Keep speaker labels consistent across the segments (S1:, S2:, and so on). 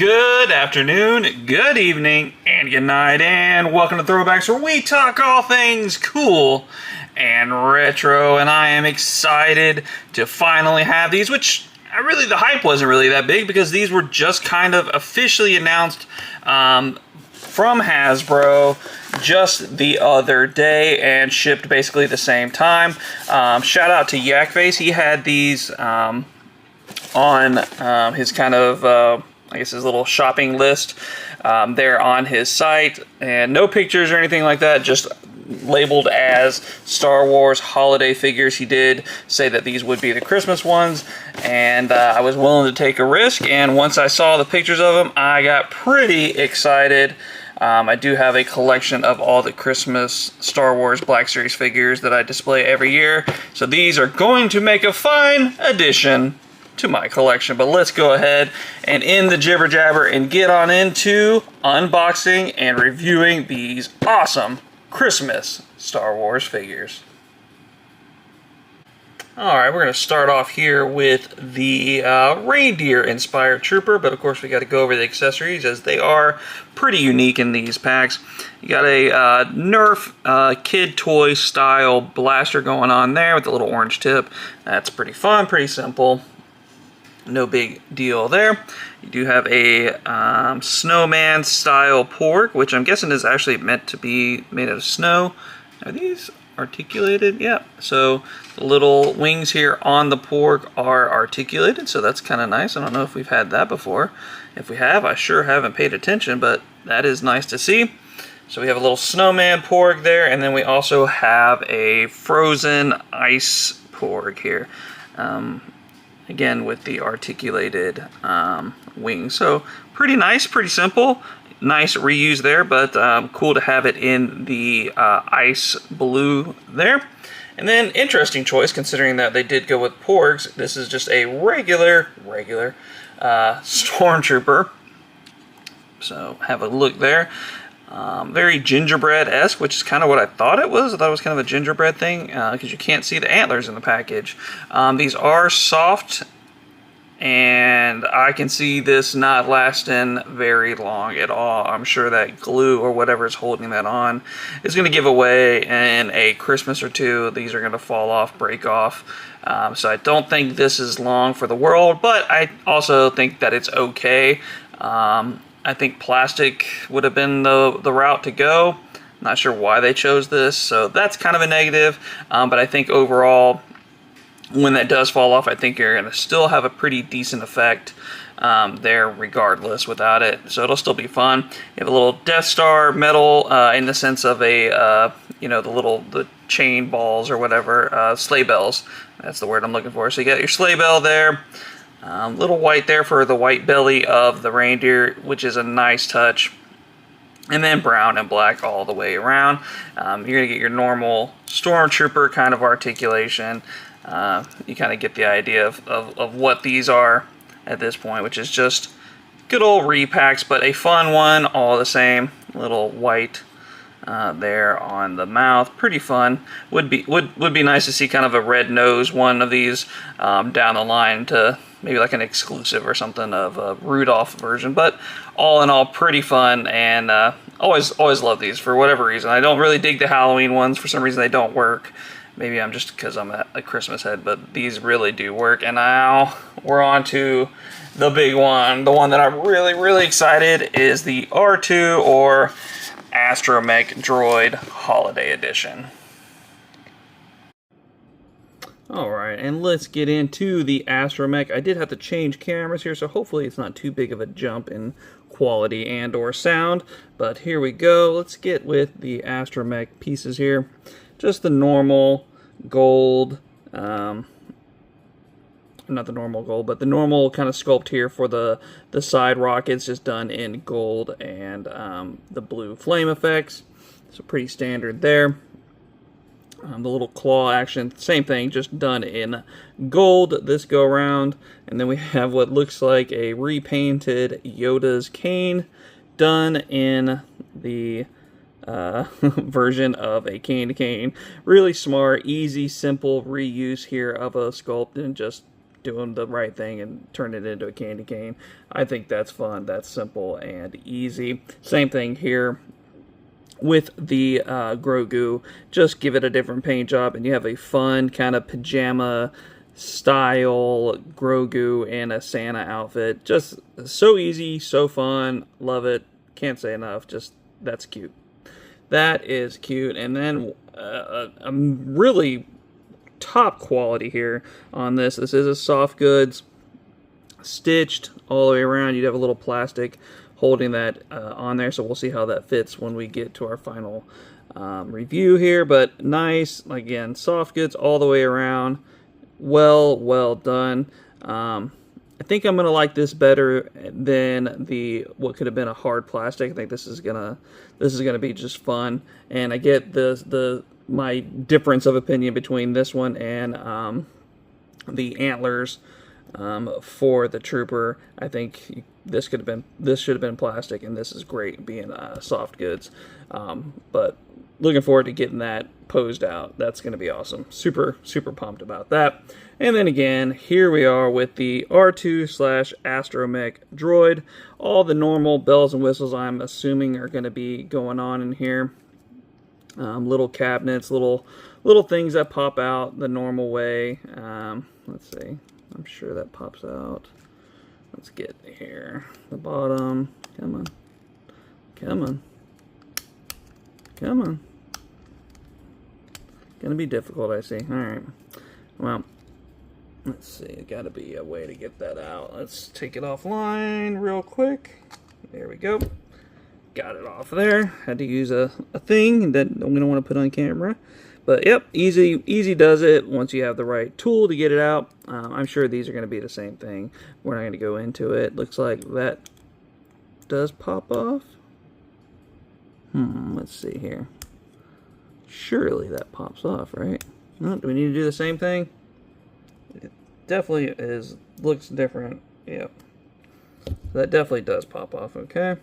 S1: Good afternoon, good evening, and good night, and welcome to Throwbacks, where we talk all things cool and retro. And I am excited to finally have these, which really the hype wasn't really that big because these were just kind of officially announced from Hasbro just the other day and shipped basically the same time. Shout out to Yakface. He had these on his kind of I guess his little shopping list there on his site, and no pictures or anything like that, just labeled as Star Wars holiday figures. He did say that these would be the Christmas ones, and I was willing to take a risk, and once I saw the pictures of them, I got pretty excited. I do have a collection of all the Christmas Star Wars Black Series figures that I display every year, so these are going to make a fine addition to my collection. But let's go ahead and end the jibber jabber and get on into unboxing and reviewing these awesome Christmas Star Wars figures. Alright, we're going to start off here with the reindeer-inspired trooper, but of course we got to go over the accessories as they are pretty unique in these packs. You got a Nerf kid toy style blaster going on there with the little orange tip. That's pretty fun, pretty simple. No big deal there. You do have a snowman style porg, which I'm guessing is actually meant to be made out of snow. Are these articulated? Yeah. So the little wings here on the porg are articulated, so that's kind of nice. I don't know if we've had that before. If we have, I sure haven't paid attention, but that is nice to see. So we have a little snowman porg there, and then we also have a frozen ice porg here. Again, with the articulated wings. So pretty nice, pretty simple. Nice reuse there, but cool to have it in the ice blue there. And then interesting choice, considering that they did go with porgs. This is just a regular stormtrooper. So have a look there. Very gingerbread-esque, which is kind of what I thought it was. I thought it was kind of a gingerbread thing, because you can't see the antlers in the package. These are soft, and I can see this not lasting very long at all. I'm sure that glue or whatever is holding that on is going to give away in a Christmas or two. These are going to fall off, break off. So I don't think this is long for the world, but I also think that it's okay. I think plastic would have been the route to go. Not sure why they chose this, so that's kind of a negative. But I think overall, when that does fall off, I think you're going to still have a pretty decent effect there regardless without it. So it'll still be fun. You have a little Death Star metal in the sense of a, the chain balls or whatever, sleigh bells. That's the word I'm looking for. So you got your sleigh bell there. Little white there for the white belly of the reindeer, which is a nice touch. And then brown and black all the way around. You're going to get your normal stormtrooper kind of articulation. You kind of get the idea of what these are at this point, which is just good old repacks, but a fun one all the same. Little white there on the mouth, pretty fun. Would be nice to see kind of a red nose one of these down the line to maybe like an exclusive or something of a Rudolph version, but all in all pretty fun, and always love these for whatever reason. I don't really dig the Halloween ones. For some reason they don't work. Maybe I'm just because I'm a Christmas head, but these really do work. And now we're on to the big one. The one that I'm really excited is the R2 or Astromech Droid Holiday Edition. Alright, and let's get into the Astromech. I did have to change cameras here, so hopefully it's not too big of a jump in quality and or sound. But here we go. Let's get with the Astromech pieces here. Just the normal gold, not the normal gold, but the normal kind of sculpt here for the side rockets, just done in gold and the blue flame effects. So pretty standard there. The little claw action, same thing, just done in gold this go around. And then we have what looks like a repainted Yoda's cane done in the version of a cane-to-cane. Really smart, easy, simple reuse here of a sculpt, and just doing the right thing and turn it into a candy cane. I think that's fun, that's simple and easy. Same thing here with the Grogu. Just give it a different paint job and you have a fun kind of pajama style Grogu in a Santa outfit. Just so easy, so fun, love it. Can't say enough. Just, that's cute. That is cute. And then a really top quality here on this. This is a soft goods, stitched all the way around. You'd have a little plastic holding that on there, so we'll see how that fits when we get to our final review here. But nice, again, soft goods all the way around. Well done. I think I'm gonna like this better than the what could have been a hard plastic. I think this is gonna be just fun, and I get my difference of opinion between this one and the antlers for the Trooper. I think this should have been plastic, and this is great being soft goods. But looking forward to getting that posed out. That's going to be awesome. Super pumped about that. And then again, here we are with the R2/Astromech droid. All the normal bells and whistles I'm assuming are going to be going on in here. Little cabinets, little things that pop out the normal way. Let's see. I'm sure that pops out. Let's get here. The bottom. Come on. Come on. Come on. Gonna be difficult, I see. Alright. Well, let's see. Gotta be a way to get that out. Let's take it offline real quick. There we go. Got it off there. Had to use a thing that we don't want to put on camera. But yep, easy does it once you have the right tool to get it out. I'm sure these are going to be the same thing. We're not going to go into it. Looks like that does pop off. Let's see here. Surely that pops off, right? Oh, do we need to do the same thing? It definitely looks different. Yep. That definitely does pop off, okay?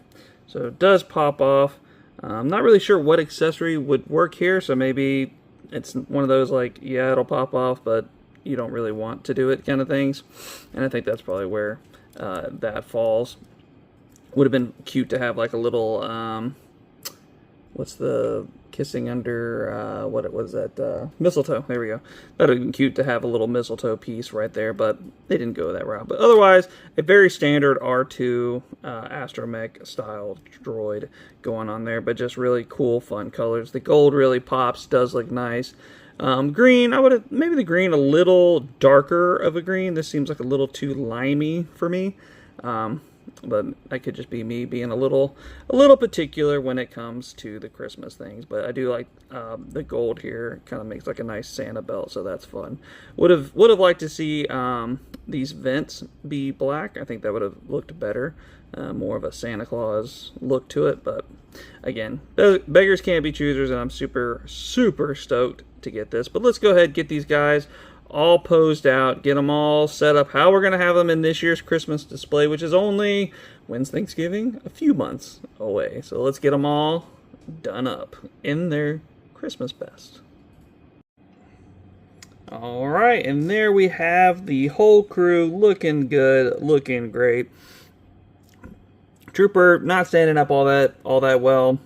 S1: So it does pop off. I'm not really sure what accessory would work here, so maybe it's one of those like, yeah, it'll pop off, but you don't really want to do it kind of things. And I think that's probably where that falls. Would have been cute to have like a little, what's the kissing under, what was that, mistletoe, there we go. That would have been cute to have a little mistletoe piece right there, but they didn't go that route. But otherwise, a very standard R2 Astromech style droid going on there, but just really cool, fun colors. The gold really pops, does look nice. Green, I would have, maybe the green a little darker of a green. This seems like a little too limey for me. But that could just be me being a little particular when it comes to the Christmas things. But I do like the gold here. Kind of makes like a nice Santa belt, so that's fun. Would have liked to see these vents be black. I think that would have looked better. More of a Santa Claus look to it. But again, beggars can't be choosers, and I'm super stoked to get this. But let's go ahead and get these guys all posed out, get them all set up how we're going to have them in this year's Christmas display, which is only, when's Thanksgiving? A few months away. So let's get them all done up in their Christmas best. Alright, and there we have the whole crew looking good, looking great. Trooper not standing up all that well.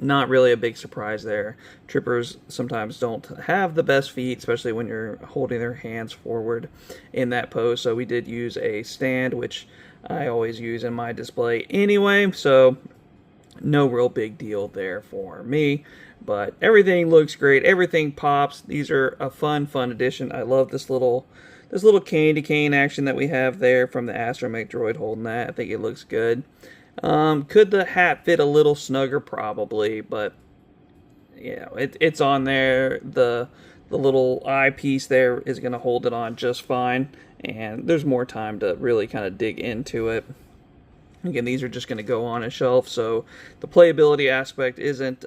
S1: Not really a big surprise there. Troopers sometimes don't have the best feet, especially when you're holding their hands forward in that pose. So we did use a stand, which I always use in my display anyway. So no real big deal there for me. But everything looks great. Everything pops. These are a fun addition. I love this little candy cane action that we have there from the Astromech droid holding that. I think it looks good. Could the hat fit a little snugger? Probably, but you know, it's on there. The little eyepiece there is going to hold it on just fine, and there's more time to really kind of dig into it. Again, these are just going to go on a shelf, so the playability aspect isn't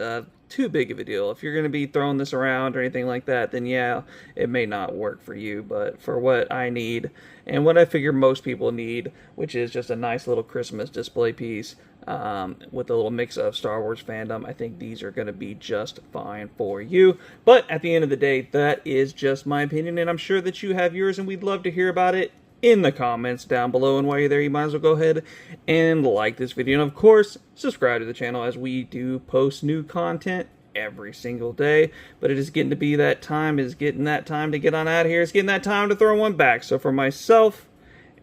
S1: too big of a deal. If you're going to be throwing this around or anything like that, then yeah, it may not work for you. But for what I need, and what I figure most people need, which is just a nice little Christmas display piece with a little mix of Star Wars fandom, I think these are going to be just fine for you. But at the end of the day, that is just my opinion, and I'm sure that you have yours, and we'd love to hear about it in the comments down below. And while you're there, you might as well go ahead and like this video. And of course, subscribe to the channel, as we do post new content every single day. But it is getting to be that time. It's getting that time to get on out of here. It's getting that time to throw one back. So for myself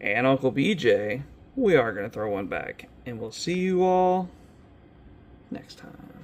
S1: and Uncle BJ, we are going to throw one back. And we'll see you all next time.